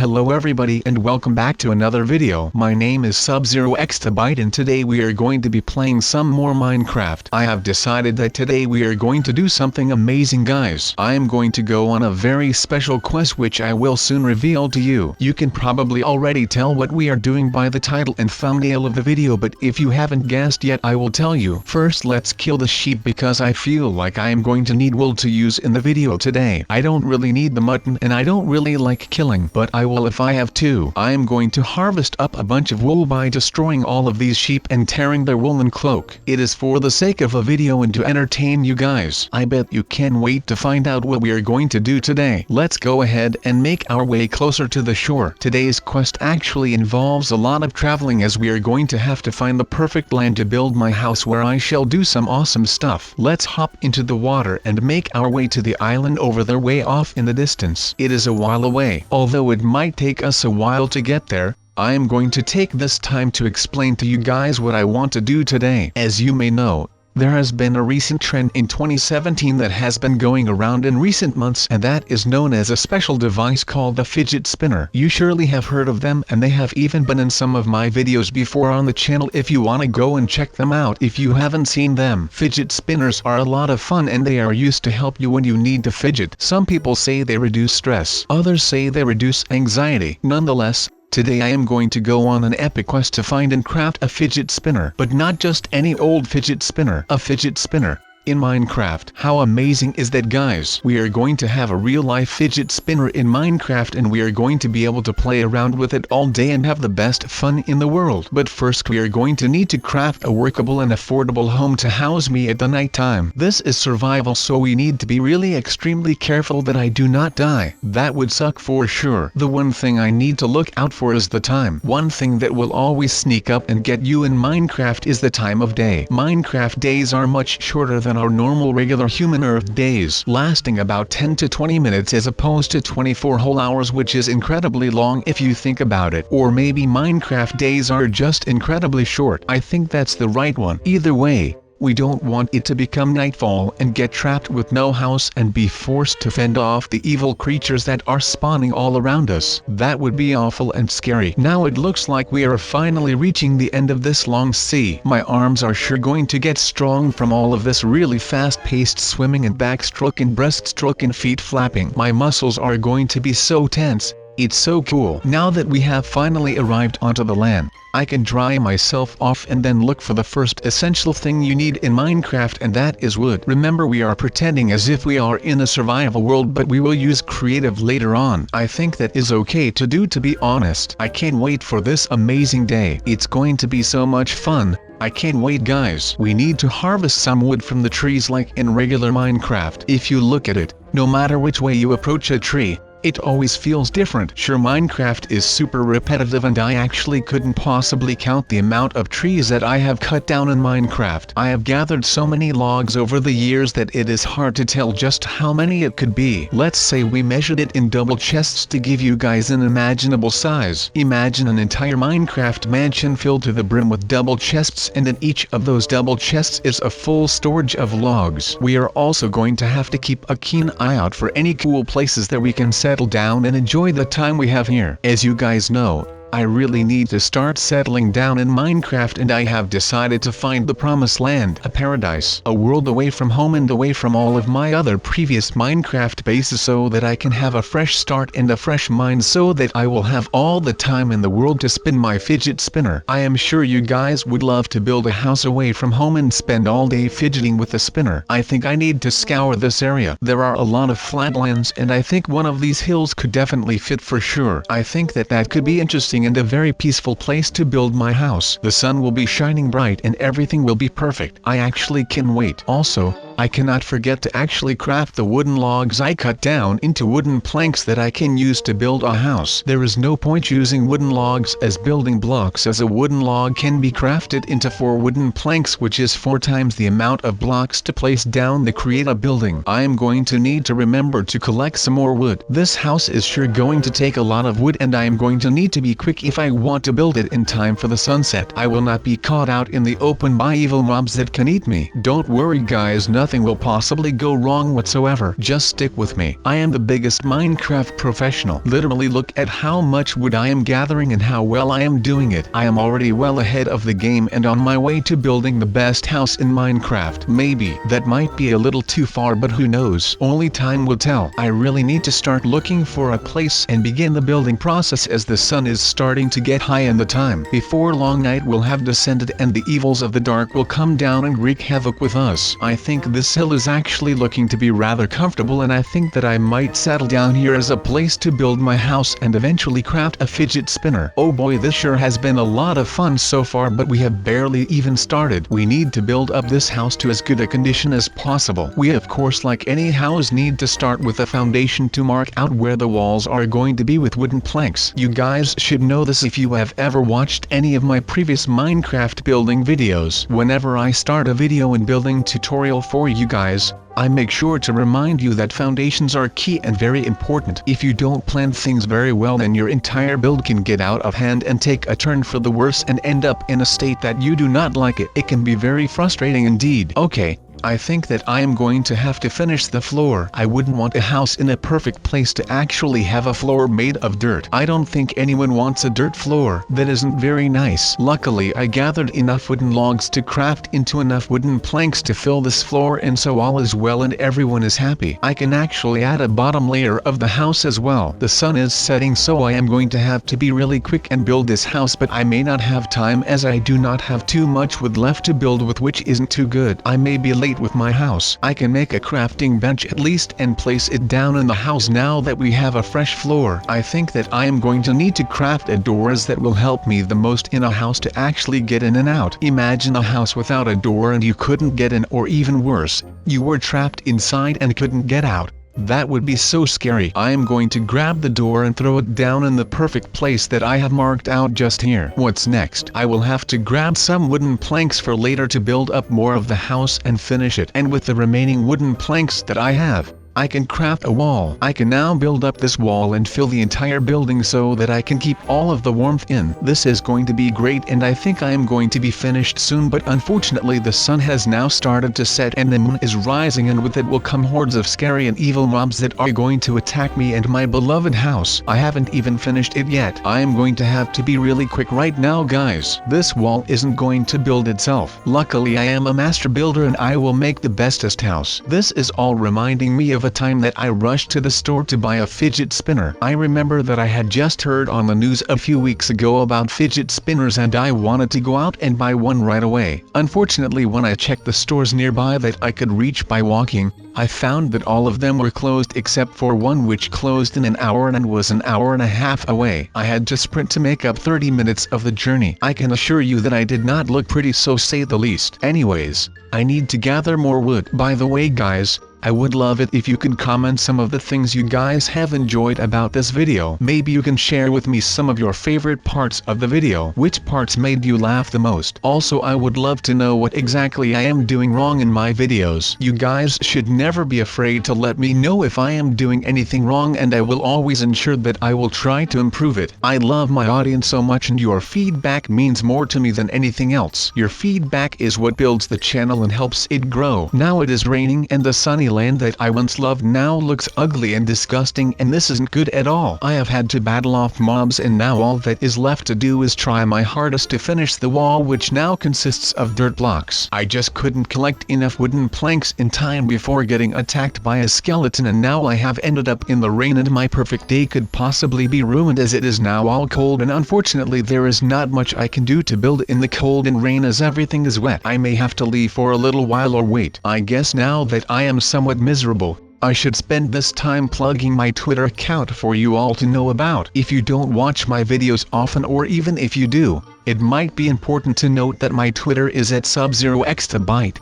Hello everybody and welcome back to another video. My name is SubZeroExtabyte and today we are going to be playing some more Minecraft. I have decided that today we are going to do something amazing, guys. I am going to go on a very special quest which I will soon reveal to you. You can probably already tell what we are doing by the title and thumbnail of the video, but if you haven't guessed yet I will tell you. First let's kill the sheep because I feel like I am going to need wool to use in the video today. I don't really need the mutton and I don't really like killing, but I will if I have to. I am going to harvest up a bunch of wool by destroying all of these sheep and tearing their woolen cloak. It is for the sake of a video and to entertain you guys. I bet you can't wait to find out what we are going to do today. Let's go ahead and make our way closer to the shore. Today's quest actually involves a lot of traveling as we are going to have to find the perfect land to build my house where I shall do some awesome stuff. Let's hop into the water and make our way to the island over there way off in the distance. It is a while away. Although it might take us a while to get there, I am going to take this time to explain to you guys what I want to do today. As you may know, there has been a recent trend in 2017 that has been going around in recent months, and that is known as a special device called the fidget spinner. You surely have heard of them, and they have even been in some of my videos before on the channel if you want to go and check them out if you haven't seen them. Fidget spinners are a lot of fun and they are used to help you when you need to fidget. Some people say they reduce stress, others say they reduce anxiety. Nonetheless, today I am going to go on an epic quest to find and craft a fidget spinner. But not just any old fidget spinner, a fidget spinner in Minecraft. How amazing is that, guys? We are going to have a real-life fidget spinner in Minecraft and we are going to be able to play around with it all day and have the best fun in the world. But first we are going to need to craft a workable and affordable home to house me at the night time. This is survival, so we need to be really extremely careful that I do not die. That would suck for sure. The one thing I need to look out for is the time. One thing that will always sneak up and get you in Minecraft is the time of day. Minecraft days are much shorter than our normal regular human Earth days, lasting about 10 to 20 minutes as opposed to 24 whole hours, which is incredibly long if you think about it. Or maybe Minecraft days are just incredibly short. I think that's the right one. Either way, we don't want it to become nightfall and get trapped with no house and be forced to fend off the evil creatures that are spawning all around us. That would be awful and scary. Now it looks like we are finally reaching the end of this long sea. My arms are sure going to get strong from all of this really fast-paced swimming and backstroke and breaststroke and feet flapping. My muscles are going to be so tense. It's so cool. Now that we have finally arrived onto the land, I can dry myself off and then look for the first essential thing you need in Minecraft, and that is wood. Remember, we are pretending as if we are in a survival world, but we will use creative later on. I think that is okay to do, to be honest. I can't wait for this amazing day. It's going to be so much fun. I can't wait, guys. We need to harvest some wood from the trees like in regular Minecraft. If you look at it, no matter which way you approach a tree, it always feels different. Sure, Minecraft is super repetitive and I actually couldn't possibly count the amount of trees that I have cut down in Minecraft. I have gathered so many logs over the years that it is hard to tell just how many it could be. Let's say we measured it in double chests to give you guys an imaginable size. Imagine an entire Minecraft mansion filled to the brim with double chests, and in each of those double chests is a full storage of logs. We are also going to have to keep a keen eye out for any cool places that we can settle down and enjoy the time we have here. As you guys know, I really need to start settling down in Minecraft, and I have decided to find the promised land, a paradise, a world away from home and away from all of my other previous Minecraft bases, so that I can have a fresh start and a fresh mind, so that I will have all the time in the world to spin my fidget spinner. I am sure you guys would love to build a house away from home and spend all day fidgeting with a spinner. I think I need to scour this area. There are a lot of flatlands and I think one of these hills could definitely fit for sure. I think that could be interesting and a very peaceful place to build my house. The sun will be shining bright and everything will be perfect. I actually can wait. Also, I cannot forget to actually craft the wooden logs I cut down into wooden planks that I can use to build a house. There is no point using wooden logs as building blocks, as a wooden log can be crafted into 4 wooden planks, which is 4 times the amount of blocks to place down to create a building. I am going to need to remember to collect some more wood. This house is sure going to take a lot of wood and I am going to need to be quick if I want to build it in time for the sunset. I will not be caught out in the open by evil mobs that can eat me. Don't worry, guys, nothing nothing will possibly go wrong whatsoever. Just stick with me. I am the biggest Minecraft professional. Literally look at how much wood I am gathering and how well I am doing it. I am already well ahead of the game and on my way to building the best house in Minecraft. Maybe that might be a little too far, but who knows? Only time will tell. I really need to start looking for a place and begin the building process as the sun is starting to get high in the time. Before long, night will have descended and the evils of the dark will come down and wreak havoc with us. I think this hill is actually looking to be rather comfortable, and I think that I might settle down here as a place to build my house and eventually craft a fidget spinner. Oh boy, this sure has been a lot of fun so far, but we have barely even started. We need to build up this house to as good a condition as possible. We of course, like any house, need to start with a foundation to mark out where the walls are going to be with wooden planks. You guys should know this if you have ever watched any of my previous Minecraft building videos. Whenever I start a video and building tutorial for you guys, I make sure to remind you that foundations are key and very important. If you don't plan things very well, then your entire build can get out of hand and take a turn for the worse and end up in a state that you do not like it. It can be very frustrating indeed. Okay, I think that I am going to have to finish the floor. I wouldn't want a house in a perfect place to actually have a floor made of dirt. I don't think anyone wants a dirt floor. That isn't very nice. Luckily, I gathered enough wooden logs to craft into enough wooden planks to fill this floor, and so all is well and everyone is happy. I can actually add a bottom layer of the house as well. The sun is setting, so I am going to have to be really quick and build this house, but I may not have time as I do not have too much wood left to build with, which isn't too good. I may be late with my house. I can make a crafting bench at least and place it down in the house now that we have a fresh floor. I think that I am going to need to craft a doors that will help me the most in a house to actually get in and out. Imagine a house without a door and you couldn't get in, or even worse, you were trapped inside and couldn't get out. That would be so scary. I am going to grab the door and throw it down in the perfect place that I have marked out just here. What's next? I will have to grab some wooden planks for later to build up more of the house and finish it. And with the remaining wooden planks that I have, I can craft a wall. I can now build up this wall and fill the entire building so that I can keep all of the warmth in. This is going to be great, and I think I am going to be finished soon, but unfortunately the sun has now started to set and the moon is rising, and with it will come hordes of scary and evil mobs that are going to attack me and my beloved house. I haven't even finished it yet. I am going to have to be really quick right now, guys. This wall isn't going to build itself. Luckily I am a master builder and I will make the bestest house. This is all reminding me of a time that I rushed to the store to buy a fidget spinner. I remember that I had just heard on the news a few weeks ago about fidget spinners and I wanted to go out and buy one right away. Unfortunately, when I checked the stores nearby that I could reach by walking, I found that all of them were closed except for one, which closed in an hour and was an hour and a half away. I had to sprint to make up 30 minutes of the journey. I can assure you that I did not look pretty, so say the least. Anyways, I need to gather more wood. By the way, guys, I would love it if you could comment some of the things you guys have enjoyed about this video. Maybe you can share with me some of your favorite parts of the video. Which parts made you laugh the most? Also, I would love to know what exactly I am doing wrong in my videos. You guys should never be afraid to let me know if I am doing anything wrong, and I will always ensure that I will try to improve it. I love my audience so much, and your feedback means more to me than anything else. Your feedback is what builds the channel and helps it grow. Now it is raining and the sunny land that I once loved now looks ugly and disgusting, and this isn't good at all. I have had to battle off mobs, and now all that is left to do is try my hardest to finish the wall, which now consists of dirt blocks. I just couldn't collect enough wooden planks in time before getting attacked by a skeleton, and now I have ended up in the rain and my perfect day could possibly be ruined as it is now all cold, and unfortunately there is not much I can do to build in the cold and rain as everything is wet. I may have to leave for a little while or wait. I guess now that I am somewhat miserable, I should spend this time plugging my Twitter account for you all to know about. If you don't watch my videos often, or even if you do, it might be important to note that my Twitter is at SubZeroExtabyte.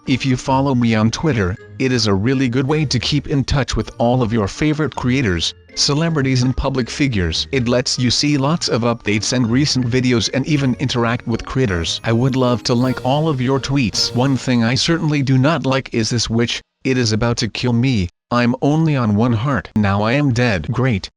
If you follow me on Twitter, it is a really good way to keep in touch with all of your favorite creators, celebrities and public figures. It lets you see lots of updates and recent videos and even interact with creators. I would love to like all of your tweets. One thing I certainly do not like is this witch. It is about to kill me. I'm only on one heart. Now I am dead. Great.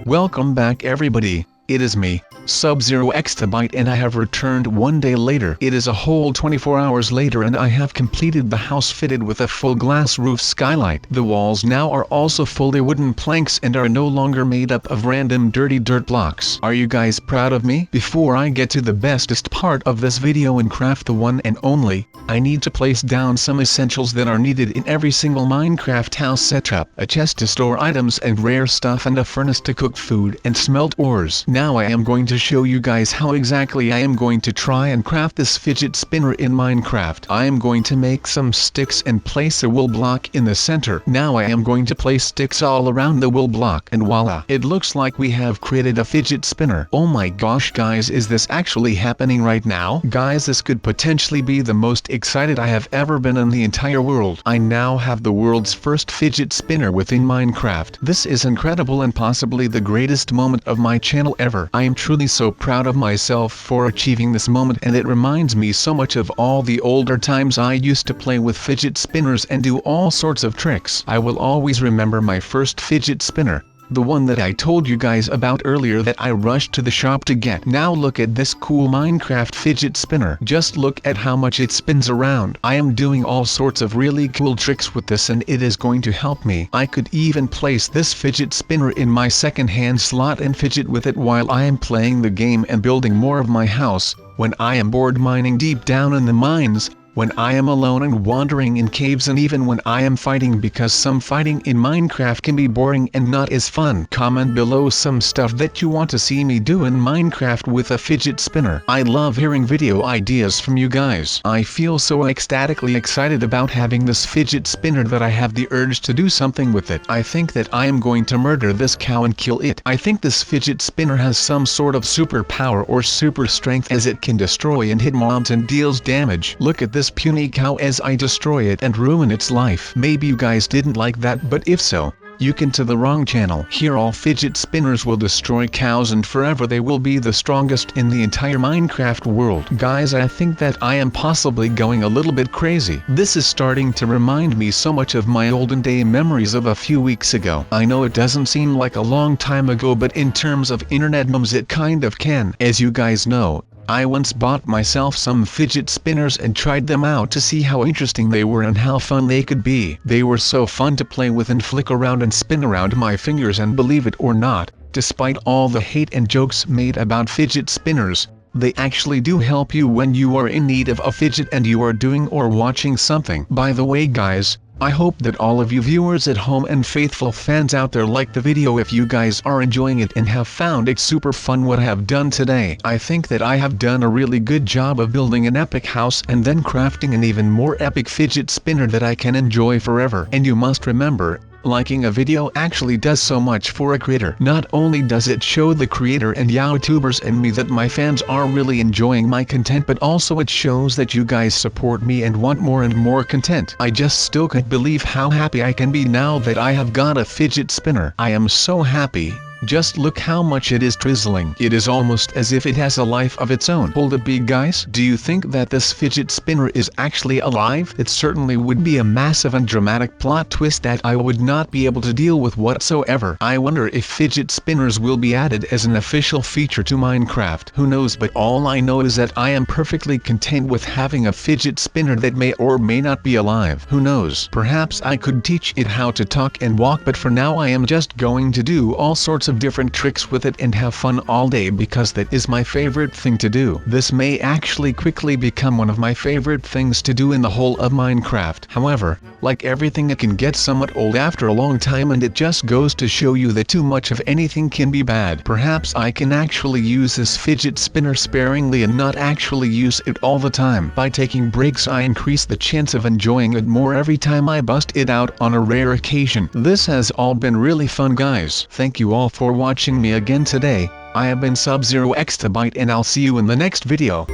Welcome back everybody. It is me, SubZeroExtabyte, and I have returned one day later. It is a whole 24 hours later and I have completed the house fitted with a full glass roof skylight. The walls now are also fully wooden planks and are no longer made up of random dirty dirt blocks. Are you guys proud of me? Before I get to the bestest part of this video and craft the one and only, I need to place down some essentials that are needed in every single Minecraft house setup: a chest to store items and rare stuff, and a furnace to cook food and smelt ores. Now I am going to show you guys how exactly I am going to try and craft this fidget spinner in Minecraft. I am going to make some sticks and place a wool block in the center. Now I am going to place sticks all around the wool block, and voila! It looks like we have created a fidget spinner. Oh my gosh guys, is this actually happening right now? Guys, this could potentially be the most excited I have ever been in the entire world. I now have the world's first fidget spinner within Minecraft. This is incredible and possibly the greatest moment of my channel ever. I am truly so proud of myself for achieving this moment, and it reminds me so much of all the older times I used to play with fidget spinners and do all sorts of tricks. I will always remember my first fidget spinner, the one that I told you guys about earlier that I rushed to the shop to get. Now look at this cool Minecraft fidget spinner. Just look at how much it spins around. I am doing all sorts of really cool tricks with this and it is going to help me. I could even place this fidget spinner in my second-hand slot and fidget with it while I am playing the game and building more of my house, when I am bored mining deep down in the mines, when I am alone and wandering in caves, and even when I am fighting, because some fighting in Minecraft can be boring and not as fun. Comment below some stuff that you want to see me do in Minecraft with a fidget spinner. I love hearing video ideas from you guys. I feel so ecstatically excited about having this fidget spinner that I have the urge to do something with it. I think that I am going to murder this cow and kill it. I think this fidget spinner has some sort of super power or super strength, as it can destroy and hit mobs and deals damage. Look at this puny cow as I destroy it and ruin its life. Maybe you guys didn't like that, but if so, you came to the wrong channel. Here all fidget spinners will destroy cows and forever they will be the strongest in the entire Minecraft world. Guys, I think that I am possibly going a little bit crazy. This is starting to remind me so much of my olden day memories of a few weeks ago. I know it doesn't seem like a long time ago, but in terms of internet memes it kind of can. As you guys know, I once bought myself some fidget spinners and tried them out to see how interesting they were and how fun they could be. They were so fun to play with and flick around and spin around my fingers, and believe it or not, despite all the hate and jokes made about fidget spinners, they actually do help you when you are in need of a fidget and you are doing or watching something. By the way guys, I hope that all of you viewers at home and faithful fans out there like the video. If you guys are enjoying it and have found it super fun what I have done today, I think that I have done a really good job of building an epic house and then crafting an even more epic fidget spinner that I can enjoy forever. And you must remember, liking a video actually does so much for a creator. Not only does it show the creator and YouTubers and me that my fans are really enjoying my content, but also it shows that you guys support me and want more and more content. I just still can't believe how happy I can be now that I have got a fidget spinner. I am so happy. Just look how much it is drizzling. It is almost as if it has a life of its own. Hold it, big guys. Do you think that this fidget spinner is actually alive? It certainly would be a massive and dramatic plot twist that I would not be able to deal with whatsoever. I wonder if fidget spinners will be added as an official feature to Minecraft. Who knows, but all I know is that I am perfectly content with having a fidget spinner that may or may not be alive. Who knows? Perhaps I could teach it how to talk and walk, but for now I am just going to do all sorts of different tricks with it and have fun all day, because that is my favorite thing to do. This may actually quickly become one of my favorite things to do in the whole of Minecraft. However, like everything, it can get somewhat old after a long time, and it just goes to show you that too much of anything can be bad. Perhaps I can actually use this fidget spinner sparingly and not actually use it all the time. By taking breaks I increase the chance of enjoying it more every time I bust it out on a rare occasion. This has all been really fun guys. Thank you all for watching me again today. I have been SubZeroExtabyte and I'll see you in the next video.